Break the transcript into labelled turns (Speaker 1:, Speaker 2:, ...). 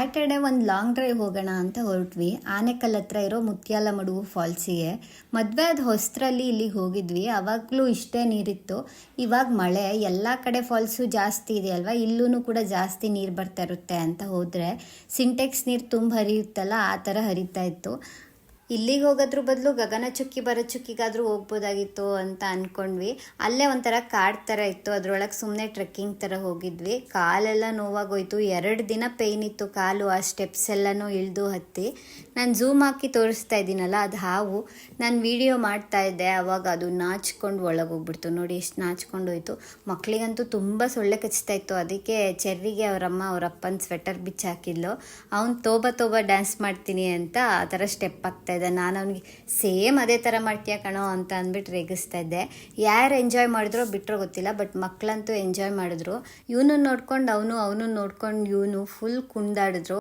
Speaker 1: Saturday ಒಂದು long drive ಹೋಗೋಣ ಅಂತ ಹೊರಟ್ವಿ. ಆನೆಕಲ್ ಹತ್ರ ಇರೋ ಮುತ್ಯಾಲಮಡುಗು ಫಾಲ್ಸಿಗೆ. ಮದುವೆ ಆದ ಹೊಸರಲ್ಲಿ ಇಲ್ಲಿಗೆ ಹೋಗಿದ್ವಿ. ಆವಾಗಲೂ ಇಷ್ಟೇ ನೀರಿತ್ತು. ಇವಾಗ ಮಳೆ, ಎಲ್ಲ ಕಡೆ ಫಾಲ್ಸು ಜಾಸ್ತಿ ಇದೆಯಲ್ವ, ಇಲ್ಲೂ ಕೂಡ ಜಾಸ್ತಿ ನೀರು ಬರ್ತಾ ಇರುತ್ತೆ ಅಂತ ಹೋದರೆ ಸಿಂಟೆಕ್ಸ್ ನೀರು ತುಂಬ ಹರಿಯುತ್ತಲ್ಲ, ಆ ಥರ ಹರಿತಾ ಇತ್ತು. ಇಲ್ಲಿಗೆ ಹೋಗೋದ್ರ ಬದಲು ಗಗನಚುಕ್ಕಿ ಭರಚುಕ್ಕಿಗಾದರೂ ಹೋಗ್ಬೋದಾಗಿತ್ತು ಅಂತ ಅಂದ್ಕೊಂಡ್ವಿ. ಅಲ್ಲೇ ಒಂಥರ ಕಾಡು ಥರ ಇತ್ತು, ಅದರೊಳಗೆ ಸುಮ್ಮನೆ ಟ್ರೆಕ್ಕಿಂಗ್ ಥರ ಹೋಗಿದ್ವಿ. ಕಾಲೆಲ್ಲ ನೋವಾಗೋಯ್ತು, 2 ದಿನ ಪೇಯ್ನ್ ಇತ್ತು ಕಾಲು. ಆ ಸ್ಟೆಪ್ಸ್ ಎಲ್ಲನೂ ಇಳಿದು ಹತ್ತಿ. ನಾನು ಝೂಮ್ ಹಾಕಿ ತೋರಿಸ್ತಾ ಇದ್ದೀನಲ್ಲ, ಅದು ಹಾವು. ನಾನು ವಿಡಿಯೋ ಮಾಡ್ತಾ ಇದ್ದೆ, ಆವಾಗ ಅದು ನಾಚ್ಕೊಂಡು ಒಳಗೆ ಹೋಗ್ಬಿಡ್ತು. ನೋಡಿ ಎಷ್ಟು ನಾಚ್ಕೊಂಡು ಹೋಯ್ತು. ಮಕ್ಕಳಿಗಂತೂ ತುಂಬ ಸೊಳ್ಳೆ ಕಚ್ತಾ ಇತ್ತು. ಅದಕ್ಕೆ ಚೆರ್ರಿಗೆ ಅವರಮ್ಮ ಅವರಪ್ಪನ ಸ್ವೆಟರ್ ಬಿಚ್ಚಿ ಹಾಕಿದ್ಲು. ಅವ್ನು ತೋಬ ಡ್ಯಾನ್ಸ್ ಮಾಡ್ತೀನಿ ಅಂತ ಆ ಥರ ಸ್ಟೆಪ್ ಹಾಕ್ತಾ ಇದ್ದೆ. ನಾನು ಅವನಿಗೆ ಸೇಮ್ ಅದೇ ಥರ ಮಾಡ್ತೀಯ ಕಣೋ ಅಂತ ಅಂದ್ಬಿಟ್ಟು ರೇಗಿಸ್ತಾ ಇದ್ದೆ. ಯಾರು ಎಂಜಾಯ್ ಮಾಡಿದ್ರೋ ಬಿಟ್ಟರೋ ಗೊತ್ತಿಲ್ಲ, ಬಟ್ ಮಕ್ಕಳಂತೂ ಎಂಜಾಯ್ ಮಾಡಿದ್ರು. ಇವನು ನೋಡ್ಕೊಂಡು ಅವನು ನೋಡ್ಕೊಂಡು ಇವನು ಫುಲ್ ಕುಣಿದಾಡಿದ್ರು.